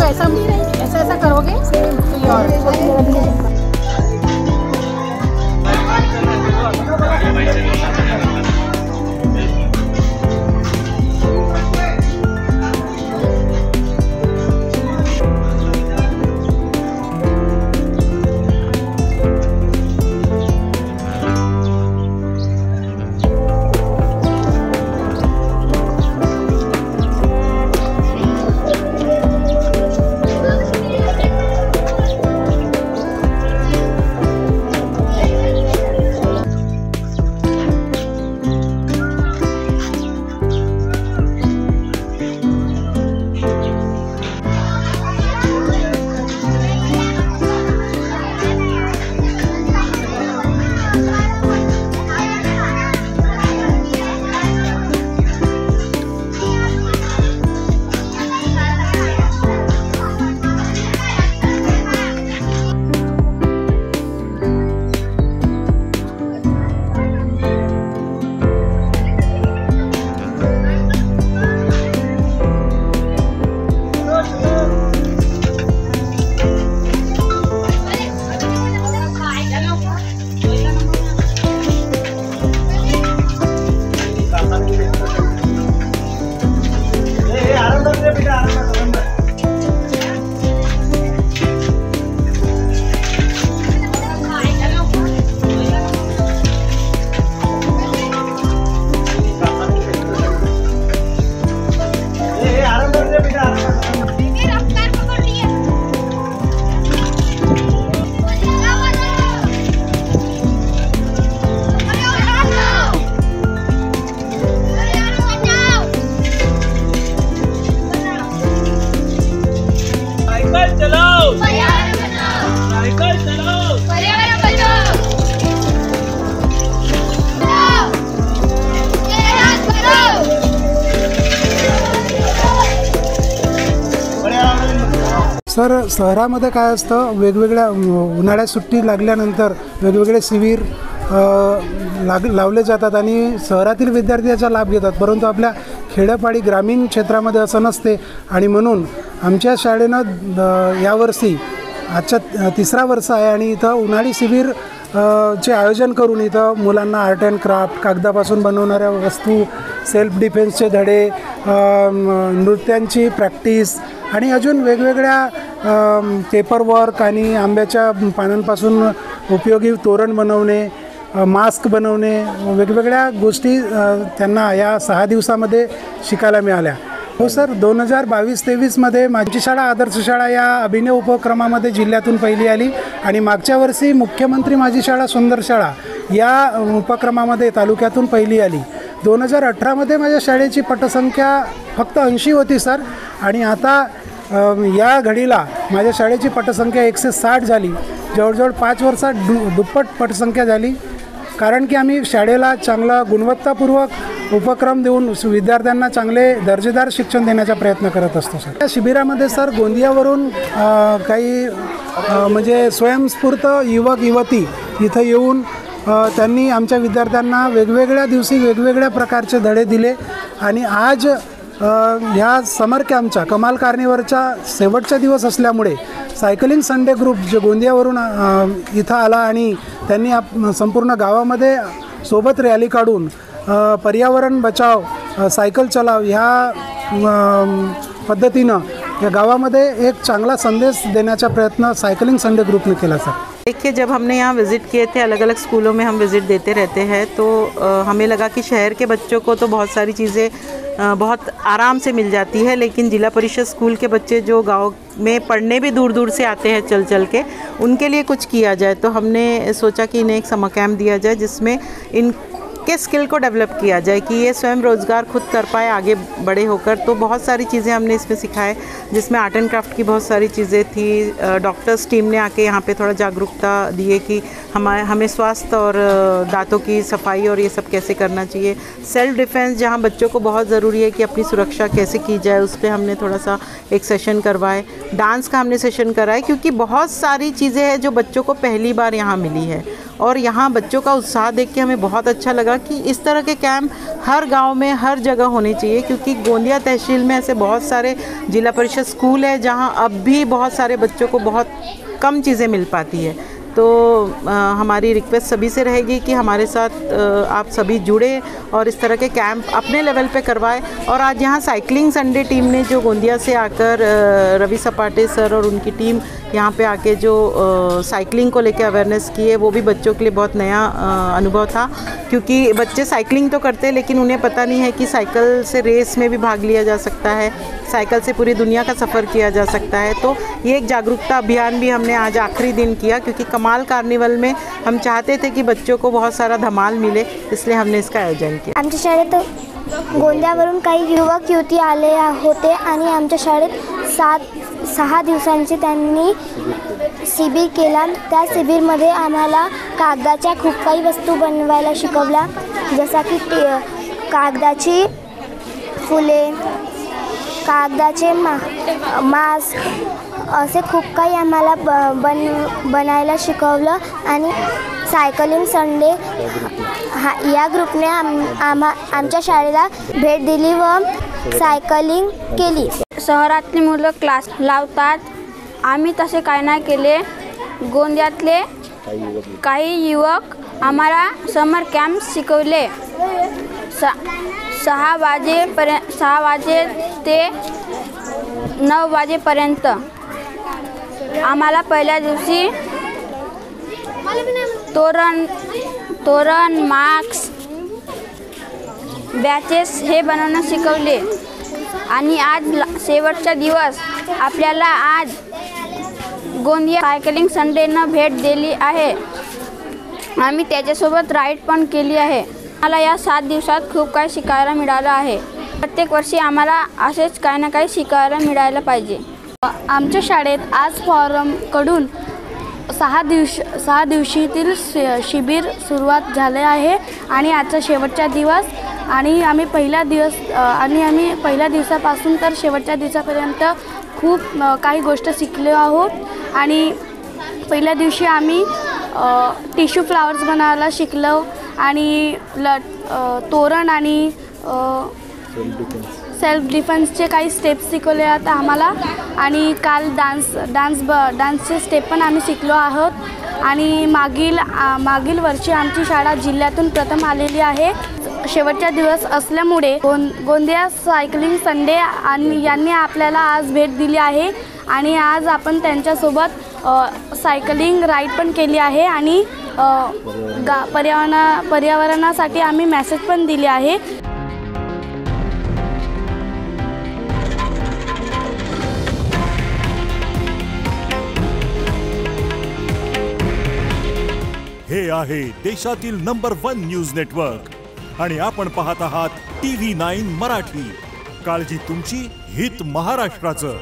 ऐसा ऐसा ऐसा करोगे तो ये और सर, शहरामध्ये काय असतं, वेगवेगळ्या उन्हाळ्यात सुट्टी लागल्यानंतर वेगवेगळे शिबिर लावले जातात आणि शहरातील विद्यार्थी याचा लाभ घेतात, परंतु आपल्या खेड्यापाडी ग्रामीण क्षेत्रामध्ये असं नसते. आणि म्हणून आमच्या शाळेनं यावर्षी आजच्या 3रा वर्ष आहे आणि इथं उन्हाळी शिबिर चे आयोजन करून इथं मुलांना आर्ट अँड क्राफ्ट, कागदापासून बनवणाऱ्या वस्तू, सेल्फ डिफेन्सचे धडे, नृत्यांची प्रॅक्टिस आणि अजून वेगवेगळ्या पेपरवर्क आणि आंब्याच्या पानांपासून उपयोगी तोरण बनवणे, मास्क बनवणे, वेगवेगळ्या गोष्टी त्यांना या 6 दिवसामध्ये शिकायला मिळाल्या. हो सर, 2022-23मध्ये माझी शाळा आदर्श शाळा या अभिनव उपक्रमामध्ये जिल्ह्यातून पहिली आली आणि मागच्या वर्षी मुख्यमंत्री माझी शाळा सुंदर शाळा या उपक्रमामध्ये तालुक्यातून पहिली आली. 2018मध्ये माझ्या शाळेची पटसंख्या फक्त 80 होती सर, आणि आता या घडीला माझ्या शाळेची पटसंख्या 160 झाली. जवळजवळ 5 वर्षात दुप्पट पटसंख्या झाली, कारण की आम्ही शाळेला चांगला गुणवत्तापूर्वक उपक्रम देऊन विद्यार्थ्यांना चांगले दर्जेदार शिक्षण देण्याचा प्रयत्न करत असतो सर. या शिबिरामध्ये सर गोंदियावरून काही म्हणजे स्वयंस्फूर्त युवक युवती इथं येऊन त्यांनी आमच्या विद्यार्थ्यांना वेगवेगळ्या दिवशी वेगवेगळ्या प्रकारचे धडे दिले आणि आज ह्या समर कॅम्पच्या कमाल कार्निवलच्या शेवटचा दिवस असल्यामुळे सायकलिंग संडे ग्रुप जे गोंदियावरून इथं आला आणि त्यांनी संपूर्ण गावामध्ये सोबत रॅली काढून पर्यावरण बचाव, सायकल चलाव ह्या पद्धतीनं या गावामध्ये एक चांगला संदेश देण्याचा प्रयत्न साइकिलिंग संडे ग्रुप ने किया सर. देखिए, जब हमने यहाँ विज़िट किए थे, अलग अलग स्कूलों में हम विज़िट देते रहते हैं, तो हमें लगा कि शहर के बच्चों को तो बहुत सारी चीज़ें बहुत आराम से मिल जाती है, लेकिन जिला परिषद स्कूल के बच्चे जो गांव में पढ़ने भी दूर दूर से आते हैं चल चल के, उनके लिए कुछ किया जाए. तो हमने सोचा कि इन्हें एक समर कैंप दिया जाए जिसमें इनके स्किल को डेवलप किया जाए कि ये स्वयं रोज़गार खुद कर पाए आगे बड़े होकर. तो बहुत सारी चीज़ें हमने इसमें सिखाए, जिसमें आर्ट एंड क्राफ्ट की बहुत सारी चीज़ें थी. डॉक्टर्स टीम ने आके यहाँ पे थोड़ा जागरूकता दिए कि हमें स्वास्थ्य और दांतों की सफाई और ये सब कैसे करना चाहिए. सेल्फ डिफेंस, जहाँ बच्चों को बहुत ज़रूरी है कि अपनी सुरक्षा कैसे की जाए, उस पर हमने थोड़ा सा एक सेशन करवाए. डांस का हमने सेशन कराए, क्योंकि बहुत सारी चीज़ें हैं जो बच्चों को पहली बार यहाँ मिली है और यहाँ बच्चों का उत्साह देख के हमें बहुत अच्छा लगा कि इस तरह के कैंप हर गांव में हर जगह होने चाहिए, क्योंकि गोंदिया तहसील में ऐसे बहुत सारे जिला परिषद स्कूल है जहाँ अब भी बहुत सारे बच्चों को बहुत कम चीज़ें मिल पाती है। तो हमारी रिक्वेस्ट सभी से रहेगी कि हमारे साथ आप सभी जुड़े और इस तरह के कैंप अपने लेवल पे करवाएं। और आज यहाँ साइकिलिंग संडे टीम ने जो गोंदिया से आकर रवि सपाटे सर और उनकी टीम यहाँ पे आके जो साइकिलिंग को लेके अवेयरनेस की है, वो भी बच्चों के लिए बहुत नया अनुभव था, क्योंकि बच्चे साइकिलिंग तो करते हैं लेकिन उन्हें पता नहीं है कि साइकिल से रेस में भी भाग लिया जा सकता है, साइकिल से पूरी दुनिया का सफ़र किया जा सकता है। तो ये एक जागरूकता अभियान भी हमने आज आखिरी दिन किया, क्योंकि कमाल कार्निवल में हम चाहते थे कि बच्चों को बहुत सारा धमाल मिले, इसलिए हमने इसका आयोजन किया। आमच्या शाळेत गोंदियावरून काही युवक युवती आले होते आणि आमच्या शाळेत 6 दिवसांची त्यांनी शिबिर केला। त्या शिबिरमध्ये आम्हाला कागदाच्या खूप काही वस्तू बनवायला शिकवल्या, जसा की कागदाची फुले, कागदाचे मास्क, असे खूप काही आम्हाला बनायला शिकवलं। आणि सायकलिंग संडे या ग्रुपने आमच्या शाळेला भेट दिली व सायकलिंग केली। शहरातली मुलं क्लास लावतात, आम्ही तसे काय नाही केले। गोंदियातले काही युवक आम्हाला समर कॅम्प शिकवले। 6 वाजे ते 9 वाजेपर्यंत आम्हाला पहिल्या दिवशी तोरण मास्क बॅचेस हे बनवणं शिकवले। आणि आज शेवटचा दिवस आपल्याला आज गोंदिया सायकलिंग संडेनं भेट दिली आहे। आम्ही त्याच्यासोबत राईड पण केली आहे। मला या 7 दिवसात खूप काही शिकायला मिळालं आहे। प्रत्येक वर्षी आम्हाला असेच काही ना काही शिकायला मिळायला पाहिजे। आमच्या शाळेत आज फॉरमकडून 6 दिवशीतील शिबिर सुरुवात झाले आहे आणि आजचा शेवटचा दिवस आणि आम्ही पहिल्या दिवसापासून तर शेवटच्या दिवसापर्यंत खूप काही गोष्ट शिकलो आहोत। आणि पहिल्या दिवशी आम्ही टिश्यू फ्लावर्स बनावायला शिकलो आणि तोरण आणि सेल्फ डिफेन्सचे काही स्टेप्स शिकवले आहेत आम्हाला। आणि काल डान्सचे स्टेप पण आम्ही शिकलो आहोत। आणि मागील वर्षी आमची शाळा जिल्ह्यातून प्रथम आलेली आहे। शेवटचा दिवस असल्यामुळे गोंदिया सायकलिंग संडे आणि यांनी आपल्याला आज भेट दिली आहे आणि आज आपण त्यांच्यासोबत सायकलिंग राईड पण केली आहे आणि पर्यावरणासाठी आम्ही मेसेज पण दिले आहे। हे आहे देशातील नंबर 1 न्यूज नेटवर्क आणि आपण पाहत आहात TV9 मराठी। काळजी तुमची, हित महाराष्ट्राचं।